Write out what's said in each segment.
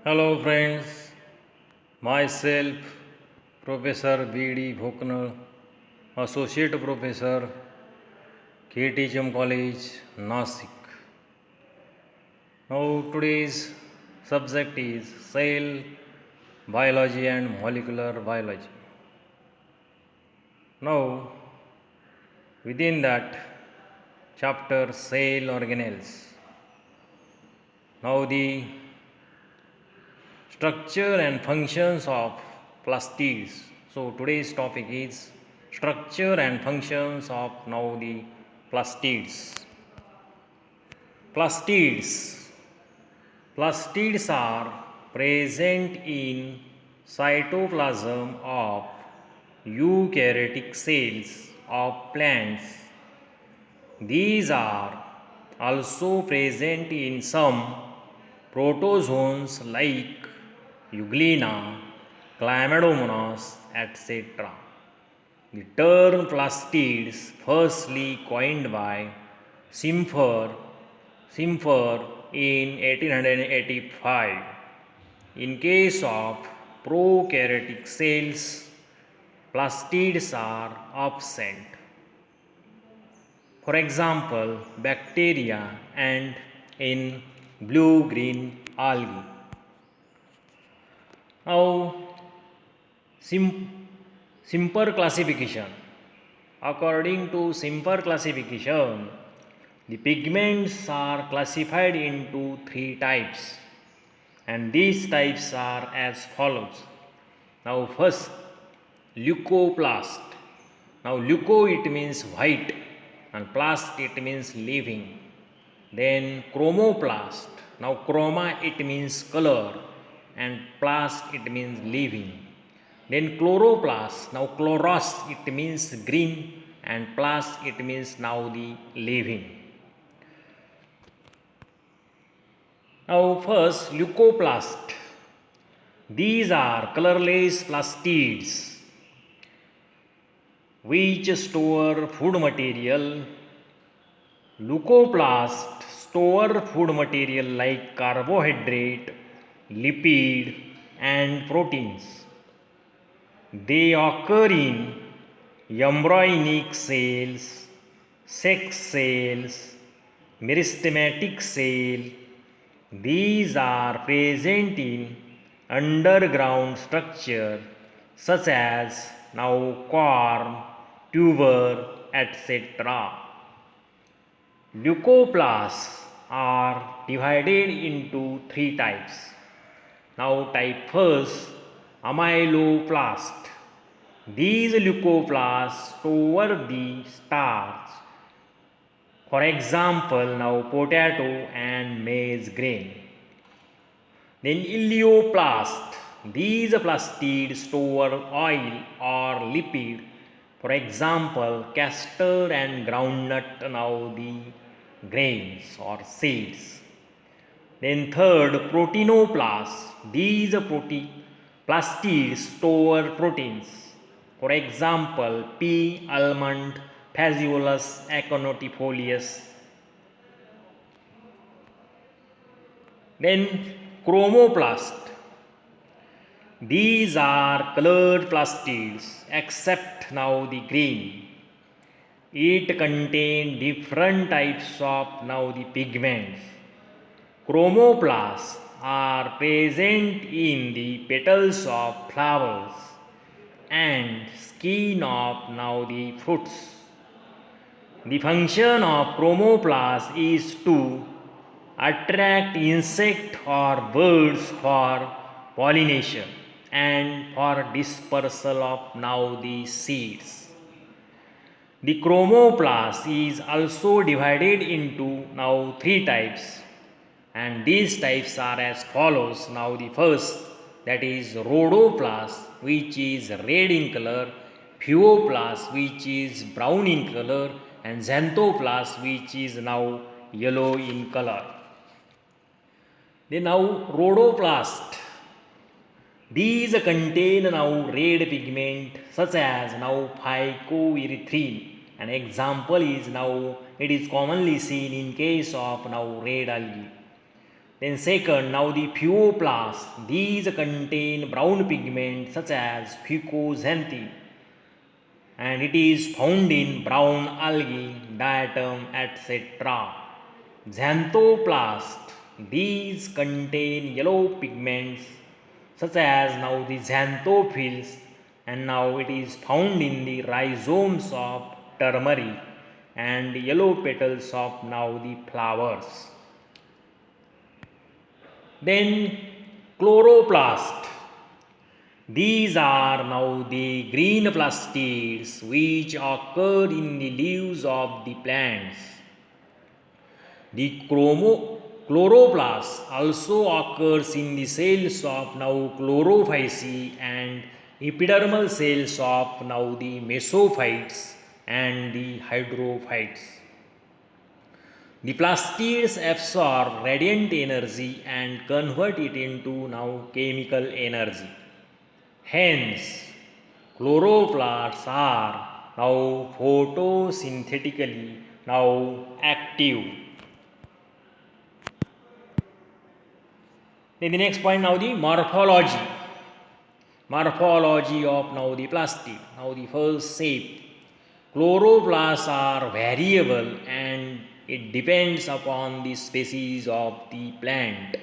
Hello friends, myself Professor B.D. Bhoknal, Associate Professor, KTHM College, Nasik. Now today's subject is cell biology and molecular biology. Now within that chapter cell organelles. Now the structure and functions of plastids. So today's topic is structure and functions of now the plastids. Plastids. Plastids are present in cytoplasm of eukaryotic cells of plants. These are also present in some protozoans like Euglena, Chlamydomonas, etc. The term plastids, firstly coined by Simpher in 1885. In case of prokaryotic cells, plastids are absent. For example, bacteria and in blue-green algae. Now, simple classification. According to simple classification, the pigments are classified into three types, and these types are as follows. Now, first, leucoplast. Now, leuco it means white, and plast it means living. Then chromoplast. Now, chroma it means color, and plast it means living. Then chloroplast. Now, chloros it means green, and plast it means now the living. Now, first leucoplast. These are colorless plastids which store food material. Leucoplast store food material like carbohydrate, lipid, and proteins. They occur in embryonic cells, sex cells, meristematic cell. These are present in underground structure such as now corm, tuber, etc. Leucoplasts are divided into three types. Now type first, amyloplast. These leucoplasts store the starch. For example, now potato and maize grain. Then elaioplast. These plastids store oil or lipid. For example, castor and groundnut, now the grains or seeds. Then third, proteinoplast. These plastids store proteins. For example, pea, almond, Phaseolus, Aconitifolius. Then chromoplast. These are colored plastids except now the green. It contains different types of now the pigments. Chromoplasts are present in the petals of flowers and skin of now the fruits. The function of chromoplast is to attract insect or birds for pollination and for dispersal of now the seeds. The chromoplast is also divided into now three types, and these types are as follows. Now the first, that is rhodoplast, which is red in color, pheoplast, which is brown in color, and xanthoplast, which is now yellow in color. Then now rhodoplast. These contain now red pigment such as now phycoerythrin. An example is now it is commonly seen in case of now red algae. Then second, now the pheoplast. These contain brown pigment such as fucoxanthin, and it is found in brown algae, diatom, etc. Xanthoplast. These contain yellow pigments such as now the xanthophylls, and now it is found in the rhizomes of turmeric and yellow petals of now the flowers. Then chloroplast. These are now the green plastids which occur in the leaves of the plants. The chloroplast also occurs in the cells of now chlorophyceae and epidermal cells of now the mesophytes and the hydrophytes. The plastids absorb radiant energy and convert it into now chemical energy. Hence, chloroplasts are now photosynthetically now active. Then the next point, now the morphology. Morphology of now the plastid. Now the first shape. Chloroplasts are variable and it depends upon the species of the plant.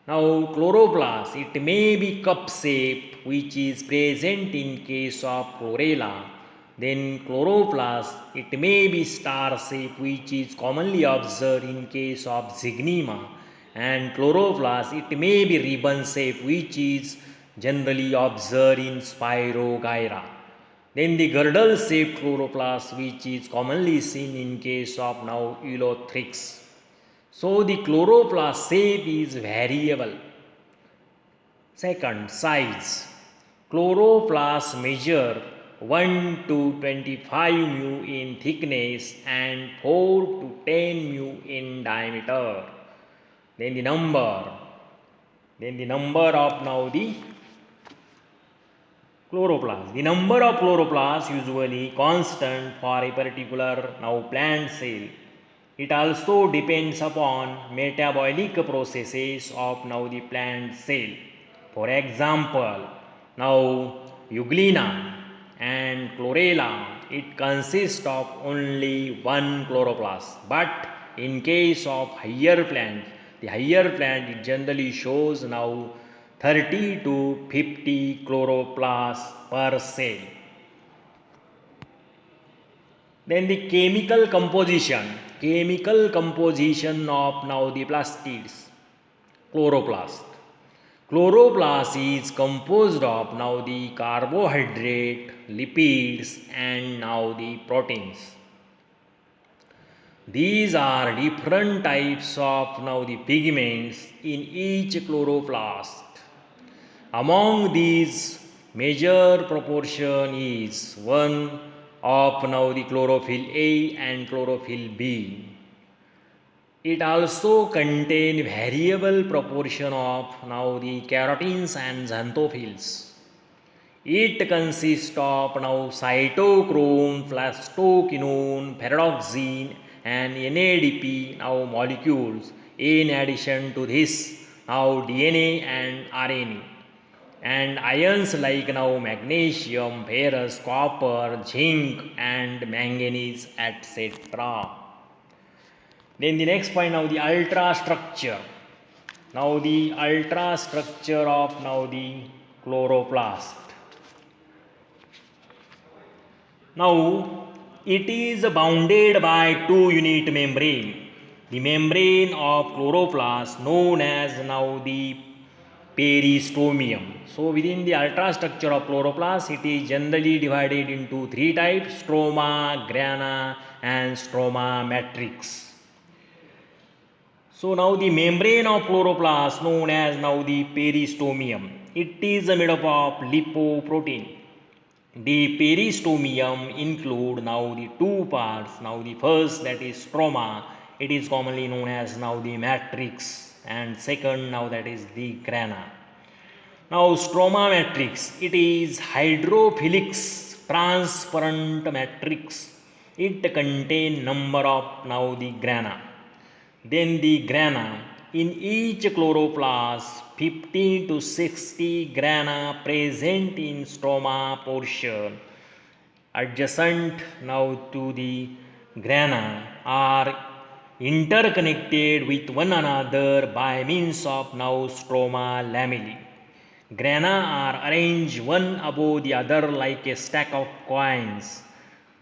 Now chloroplast, it may be cup shaped, which is present in case of chlorella. Then chloroplast, it may be star shaped, which is commonly observed in case of zygnema. And chloroplast, it may be ribbon shaped, which is generally observed in Spirogyra. Then the girdle shaped chloroplast, which is commonly seen in case of now Elothrix. So the chloroplast shape is variable. Second, size. Chloroplasts measure 1 to 25 mu in thickness and 4 to 10 mu in diameter. Then the number of now the chloroplasts. The number of chloroplasts usually constant for a particular now plant cell. It also depends upon metabolic processes of now the plant cell. For example, now Euglena and Chlorella, it consists of only one chloroplast. But in case of higher plants, the higher plant, it generally shows now 30 to 50 chloroplasts per cell. Then the chemical composition of now the plastids. Chloroplast. Chloroplast is composed of now the carbohydrate, lipids and now the proteins. These are different types of now the pigments in each chloroplast. Among these, major proportion is one of now the chlorophyll A and chlorophyll B. It also contains variable proportion of now the carotenes and xanthophylls. It consists of now cytochrome, plastoquinone, pyridoxine and NADP now molecules. In addition to this, now DNA and RNA. And ions like now magnesium, ferrous, copper, zinc and manganese, etc. Then the next point, now the ultrastructure. Now the ultrastructure of now the chloroplast. Now it is bounded by two unit membrane. The membrane of chloroplast known as now the peristomium. So within the ultrastructure of chloroplast, it is generally divided into three types: stroma, grana and stroma matrix. So now the membrane of chloroplast known as now the peristomium. It is made up of lipoprotein. The peristomium include now the two parts. Now the first, that is stroma. It is commonly known as now the matrix, and second, now that is the grana. Now stroma matrix, it is hydrophilic transparent matrix. It contain number of now the grana. Then the grana, in each chloroplast 50 to 60 grana present in stroma portion adjacent now to the grana are interconnected with one another by means of now stroma lamellae. Grana are arranged one above the other like a stack of coins.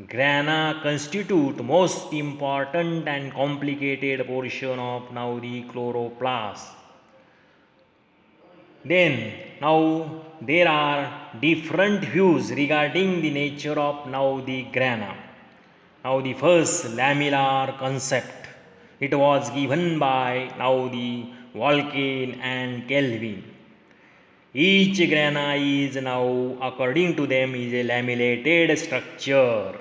Grana constitute most important and complicated portion of now the chloroplast. Then now there are different views regarding the nature of now the grana. Now the first lamellar concept, it was given by now the Walkin and Kelvin. Each grana is now according to them is a lamellated structure.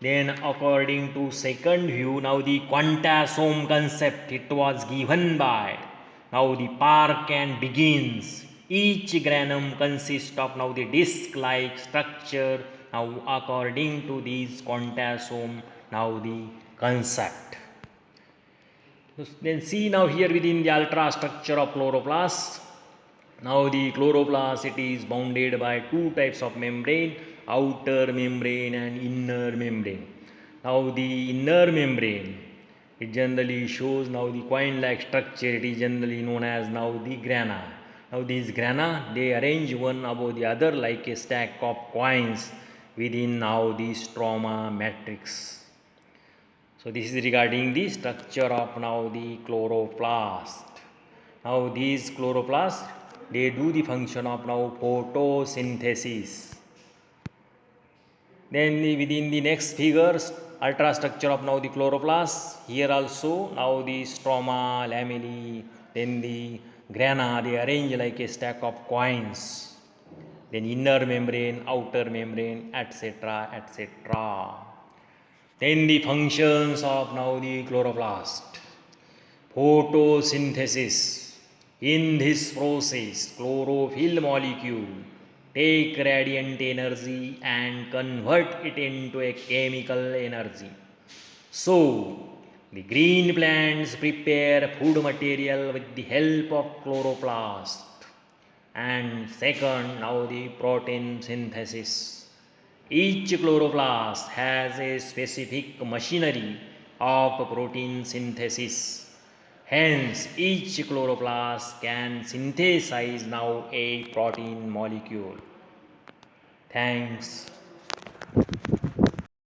Then according to second view, now the quantasome concept, it was given by now the Park and Begins. Each granum consists of now the disc-like structure now according to this quantasome now the concept. Then see now here within the ultrastructure of chloroplast. Now the chloroplast, it is bounded by two types of membrane, outer membrane and inner membrane. Now the inner membrane, it generally shows now the coin-like structure. It is generally known as now the grana. Now these grana, they arrange one above the other like a stack of coins within now the stroma matrix. So this is regarding the structure of now the chloroplast. Now these chloroplasts, they do the function of now photosynthesis. Then within the next figures, ultrastructure of now the chloroplast, here also now the stroma lamellae, then the grana, they arrange like a stack of coins. Then inner membrane, outer membrane, etc., etc. Then the functions of now the chloroplast. Photosynthesis. In this process, chlorophyll molecule take radiant energy and convert it into a chemical energy. So, the green plants prepare food material with the help of chloroplast. And second, now the protein synthesis. Each chloroplast has a specific machinery of protein synthesis. Hence, each chloroplast can synthesize now a protein molecule. Thanks.